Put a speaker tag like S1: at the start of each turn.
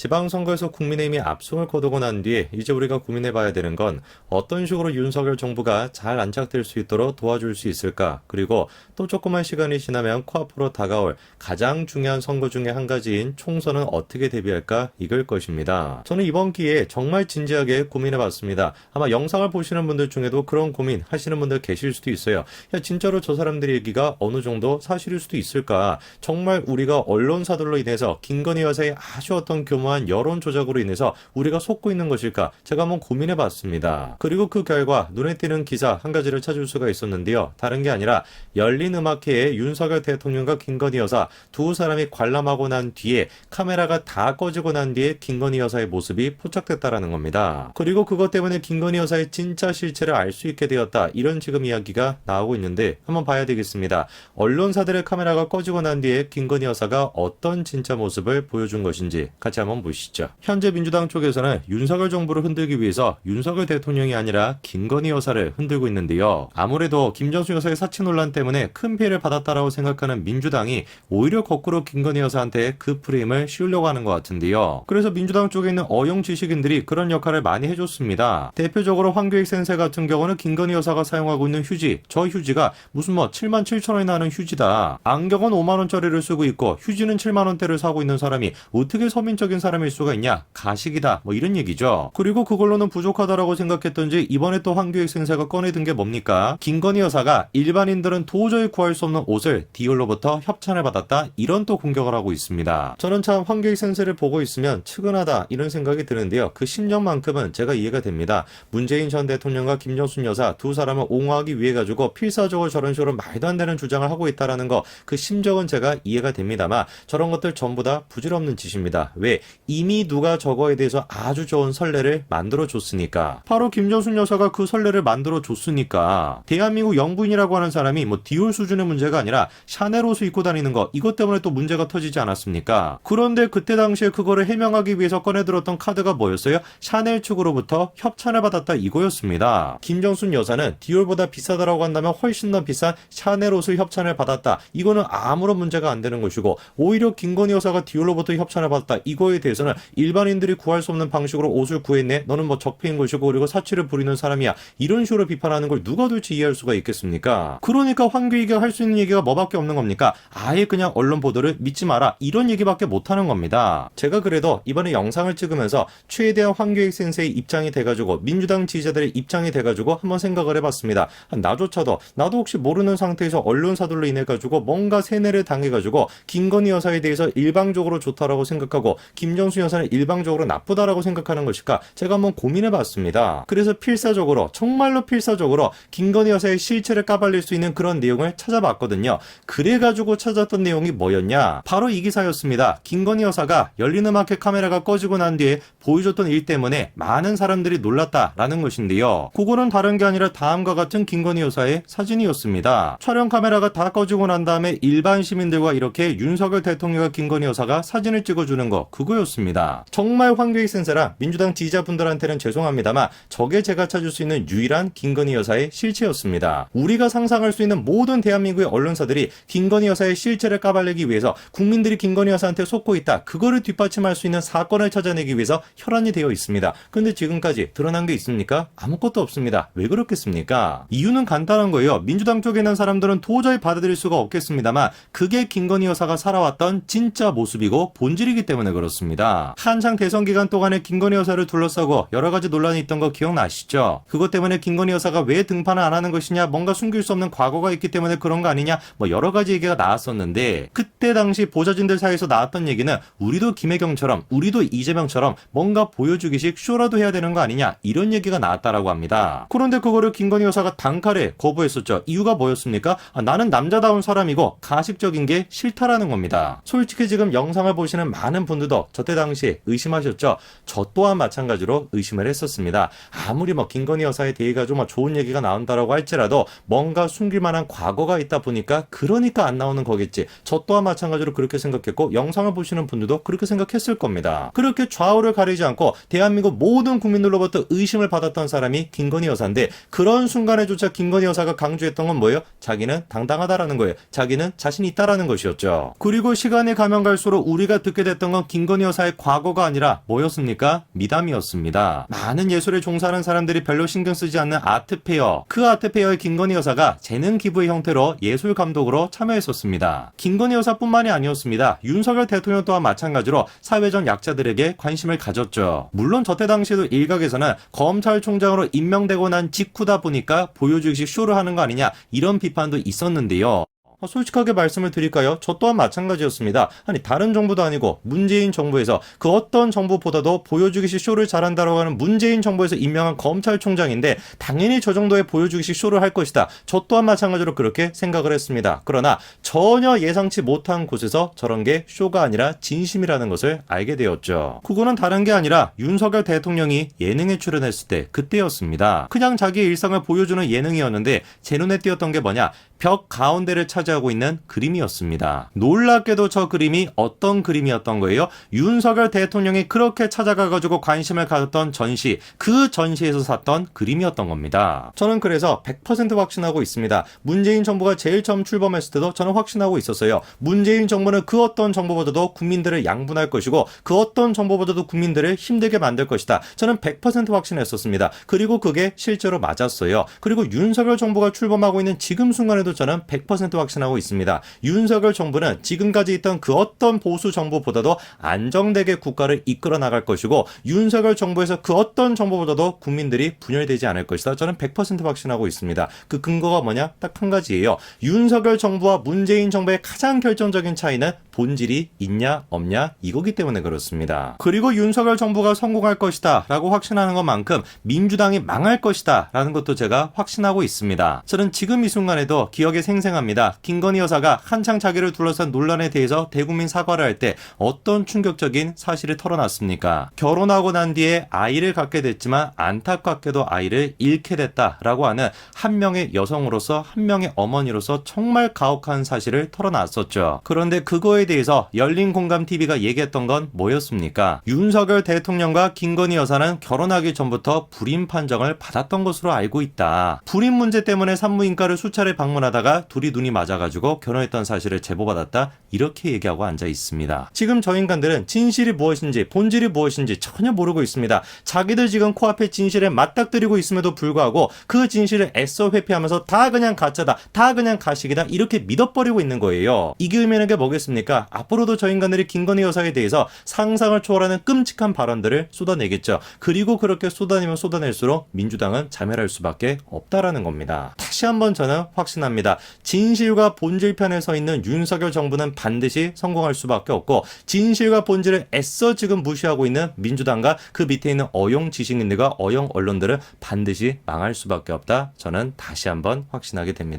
S1: 지방선거에서 국민의힘이 압승을 거두고 난 뒤에 이제 우리가 고민해봐야 되는 건 어떤 식으로 윤석열 정부가 잘 안착될 수 있도록 도와줄 수 있을까? 그리고 또 조그만 시간이 지나면 코앞으로 다가올 가장 중요한 선거 중에 한 가지인 총선은 어떻게 대비할까? 이걸 것입니다. 저는 이번 기회에 정말 진지하게 고민해봤습니다. 아마 영상을 보시는 분들 중에도 그런 고민 하시는 분들 계실 수도 있어요. 야, 진짜로 저 사람들의 얘기가 어느 정도 사실일 수도 있을까? 정말 우리가 언론사들로 인해서 김건희 여사의 아주 어떤 교묘한 여론 조작으로 인해서 우리가 속고 있는 것일까? 제가 한번 고민해봤습니다. 그리고 그 결과 눈에 띄는 기사 한 가지를 찾을 수가 있었는데요. 다른 게 아니라 열린음악회에 윤석열 대통령과 김건희 여사 두 사람이 관람하고 난 뒤에 카메라가 다 꺼지고 난 뒤에 김건희 여사의 모습이 포착됐다라는 겁니다. 그리고 그것 때문에 김건희 여사의 진짜 실체를 알 수 있게 되었다. 이런 지금 이야기가 나오고 있는데 한번 봐야 되겠습니다. 언론사들의 카메라가 꺼지고 난 뒤에 김건희 여사가 어떤 진짜 모습을 보여준 것인지 같이 한번 보시죠. 현재 민주당 쪽에서는 윤석열 정부를 흔들기 위해서 윤석열 대통령이 아니라 김건희 여사를 흔들고 있는데요. 아무래도 김정수 여사의 사치 논란 때문에 큰 피해를 받았다라고 생각하는 민주당이 오히려 거꾸로 김건희 여사한테 그 프레임을 씌우려고 하는 것 같은데요. 그래서 민주당 쪽에 있는 어용 지식인들이 그런 역할을 많이 해줬습니다. 대표적으로 황교익 센세 같은 경우는 김건희 여사가 사용하고 있는 휴지, 저 휴지가 무슨 77,000원이나 하는 휴지다. 안경은 5만원짜리를 쓰고 있고 휴지는 7만원대를 사고 있는 사람이 어떻게 서민적인 사람일 수가 있냐? 가식이다. 이런 얘기죠. 그리고 그걸로는 부족하다라고 생각했던지 이번에 또 황교익 센세가 꺼내든 게 뭡니까? 김건희 여사가 일반인들은 도저히 구할 수 없는 옷을 디올로부터 협찬을 받았다. 이런 또 공격을 하고 있습니다. 저는 참 황교익 센세를 보고 있으면 측은하다 이런 생각이 드는데요. 그 심정만큼은 제가 이해가 됩니다. 문재인 전 대통령과 김정순 여사 두 사람을 옹호하기 위해 가지고 필사적으로 저런 식으로 말도 안 되는 주장을 하고 있다라는 거 그 심정은 제가 이해가 됩니다만 저런 것들 전부 다 부질없는 짓입니다. 왜? 이미 누가 저거에 대해서 아주 좋은 선례를 만들어 줬으니까. 바로 김정순 여사가 그 선례를 만들어 줬으니까. 대한민국 영부인이라고 하는 사람이 디올 수준의 문제가 아니라 샤넬 옷을 입고 다니는 거 이것 때문에 또 문제가 터지지 않았습니까? 그런데 그때 당시에 그거를 해명하기 위해서 꺼내들었던 카드가 뭐였어요? 샤넬 측으로부터 협찬을 받았다 이거였습니다. 김정순 여사는 디올보다 비싸다라고 한다면 훨씬 더 비싼 샤넬 옷을 협찬을 받았다. 이거는 아무런 문제가 안 되는 것이고 오히려 김건희 여사가 디올로부터 협찬을 받았다. 이거에 대해서는 일반인들이 구할 수 없는 방식으로 옷을 구했네. 너는 적폐인 것이고 그리고 사치를 부리는 사람이야. 이런 식으로 비판하는 걸 누가 도대체 이해할 수가 있겠습니까? 그러니까 황교익이 할 수 있는 얘기가 뭐밖에 없는 겁니까? 아예 그냥 언론 보도를 믿지 마라. 이런 얘기밖에 못하는 겁니다. 제가 그래도 이번에 영상을 찍으면서 최대한 황교익 센세의 입장이 돼가지고 민주당 지지자들의 입장이 돼가지고 한번 생각을 해봤습니다. 나도 혹시 모르는 상태에서 언론사들로 인해가지고 뭔가 세뇌를 당해가지고 김건희 여사에 대해서 일방적으로 좋다라고 생각하고 김정수 여사는 일방적으로 나쁘다라고 생각하는 것일까? 제가 한번 고민해봤습니다. 그래서 필사적으로 정말로 필사적으로 김건희 여사의 실체를 까발릴 수 있는 그런 내용을 찾아봤거든요. 그래가지고 찾았던 내용이 뭐였냐? 바로 이 기사였습니다. 김건희 여사가 열린음악회 카메라가 꺼지고 난 뒤에 보여줬던 일 때문에 많은 사람들이 놀랐다라는 것인데요. 그거는 다른 게 아니라 다음과 같은 김건희 여사의 사진이었습니다. 촬영 카메라가 다 꺼지고 난 다음에 일반 시민들과 이렇게 윤석열 대통령과 김건희 여사가 사진을 찍어주는 거 그거였습니다. 정말 황교익 센세라 민주당 지지자분들한테는 죄송합니다만 저게 제가 찾을 수 있는 유일한 김건희 여사의 실체였습니다. 우리가 상상할 수 있는 모든 대한민국의 언론사들이 김건희 여사의 실체를 까발리기 위해서 국민들이 김건희 여사한테 속고 있다. 그거를 뒷받침할 수 있는 사건을 찾아내기 위해서 혈안이 되어 있습니다. 근데 지금까지 드러난 게 있습니까? 아무것도 없습니다. 왜 그렇겠습니까? 이유는 간단한 거예요. 민주당 쪽에 있는 사람들은 도저히 받아들일 수가 없겠습니다만 그게 김건희 여사가 살아왔던 진짜 모습이고 본질이기 때문에 그렇습니다. 한창 대선 기간 동안에 김건희 여사를 둘러싸고 여러 가지 논란이 있던 거 기억나시죠? 그것 때문에 김건희 여사가 왜 등판을 안 하는 것이냐, 뭔가 숨길 수 없는 과거가 있기 때문에 그런 거 아니냐, 여러 가지 얘기가 나왔었는데 그때 당시 보좌진들 사이에서 나왔던 얘기는 우리도 김혜경처럼 우리도 이재명처럼 뭔가 보여주기식 쇼라도 해야 되는 거 아니냐 이런 얘기가 나왔다라고 합니다. 그런데 그거를 김건희 여사가 단칼에 거부했었죠. 이유가 뭐였습니까? 나는 남자다운 사람이고 가식적인 게 싫다라는 겁니다. 솔직히 지금 영상을 보시는 많은 분들도 저때 당시 의심하셨죠? 저 또한 마찬가지로 의심을 했었습니다. 아무리 김건희 여사에 대해 가지고 좋은 얘기가 나온다라고 할지라도 뭔가 숨길 만한 과거가 있다 보니까 그러니까 안 나오는 거겠지. 저 또한 마찬가지로 그렇게 생각했고 영상을 보시는 분들도 그렇게 생각했을 겁니다. 그렇게 좌우를 가리지 않고 대한민국 모든 국민들로부터 의심을 받았던 사람이 김건희 여사인데 그런 순간에조차 김건희 여사가 강조했던 건 뭐예요? 자기는 당당하다라는 거예요. 자기는 자신 있다라는 것이었죠. 그리고 시간이 가면 갈수록 우리가 듣게 됐던 건 김건희 여사 여사의 과거가 아니라 뭐였습니까? 미담이었습니다. 많은 예술에 종사하는 사람들이 별로 신경 쓰지 않는 아트페어. 그 아트페어에 김건희 여사가 재능 기부의 형태로 예술 감독으로 참여했었습니다. 김건희 여사뿐만이 아니었습니다. 윤석열 대통령 또한 마찬가지로 사회적 약자들에게 관심을 가졌죠. 물론 저때 당시에도 일각에서는 검찰총장으로 임명되고 난 직후다 보니까 보여주기식 쇼를 하는 거 아니냐 이런 비판도 있었는데요. 솔직하게 말씀을 드릴까요? 저 또한 마찬가지였습니다. 아니 다른 정부도 아니고 문재인 정부에서 그 어떤 정부보다도 보여주기식 쇼를 잘한다고 하는 문재인 정부에서 임명한 검찰총장인데 당연히 저 정도의 보여주기식 쇼를 할 것이다. 저 또한 마찬가지로 그렇게 생각을 했습니다. 그러나 전혀 예상치 못한 곳에서 저런 게 쇼가 아니라 진심이라는 것을 알게 되었죠. 그거는 다른 게 아니라 윤석열 대통령이 예능에 출연했을 때 그때였습니다. 그냥 자기의 일상을 보여주는 예능이었는데 제 눈에 띄었던 게 뭐냐? 벽 가운데를 차지하고 있는 그림이었습니다. 놀랍게도 저 그림이 어떤 그림이었던 거예요? 윤석열 대통령이 그렇게 찾아가가지고 관심을 가졌던 전시, 그 전시에서 샀던 그림이었던 겁니다. 저는 그래서 100% 확신하고 있습니다. 문재인 정부가 제일 처음 출범했을 때도 저는 확신하고 있었어요. 문재인 정부는 그 어떤 정부보다도 국민들을 양분할 것이고 그 어떤 정부보다도 국민들을 힘들게 만들 것이다. 저는 100% 확신했었습니다. 그리고 그게 실제로 맞았어요. 그리고 윤석열 정부가 출범하고 있는 지금 순간에도 저는 100% 확신하고 있습니다. 윤석열 정부는 지금까지 있던 그 어떤 보수 정부보다도 안정되게 국가를 이끌어 나갈 것이고 윤석열 정부에서 그 어떤 정부보다도 국민들이 분열되지 않을 것이다. 저는 100% 확신하고 있습니다. 그 근거가 뭐냐? 딱 한 가지예요. 윤석열 정부와 문재인 정부의 가장 결정적인 차이는 본질이 있냐 없냐 이거기 때문에 그렇습니다. 그리고 윤석열 정부가 성공할 것이다 라고 확신하는 것만큼 민주당이 망할 것이다 라는 것도 제가 확신하고 있습니다. 저는 지금 이 순간에도 기억에 생생합니다. 김건희 여사가 한창 자기를 둘러싼 논란에 대해서 대국민 사과를 할 때 어떤 충격적인 사실을 털어놨습니까? 결혼하고 난 뒤에 아이를 갖게 됐지만 안타깝게도 아이를 잃게 됐다라고 하는 한 명의 여성으로서 한 명의 어머니로서 정말 가혹한 사실을 털어놨었죠. 그런데 그거에 대해서 열린공감TV가 얘기했던 건 뭐였습니까? 윤석열 대통령과 김건희 여사는 결혼하기 전부터 불임 판정을 받았던 것으로 알고 있다. 불임 문제 때문에 산부인과를 수차례 방문하다가 둘이 눈이 맞아가지고 결혼했던 사실을 제보받았다. 이렇게 얘기하고 앉아 있습니다. 지금 저 인간들은 진실이 무엇인지 본질이 무엇인지 전혀 모르고 있습니다. 자기들 지금 코앞에 진실에 맞닥뜨리고 있음에도 불구하고 그 진실을 애써 회피하면서 다 그냥 가짜다. 다 그냥 가식이다. 이렇게 믿어버리고 있는 거예요. 이게 의미하는 게 뭐겠습니까? 앞으로도 저 인간들이 김건희 여사에 대해서 상상을 초월하는 끔찍한 발언들을 쏟아내겠죠. 그리고 그렇게 쏟아내면 쏟아낼수록 민주당은 자멸할 수밖에 없다라는 겁니다. 다시 한번 저는 확신합니다. 진실과 본질 편에 서 있는 윤석열 정부는 반드시 성공할 수밖에 없고 진실과 본질을 애써 지금 무시하고 있는 민주당과 그 밑에 있는 어용 지식인들과 어용 언론들은 반드시 망할 수밖에 없다. 저는 다시 한번 확신하게 됩니다.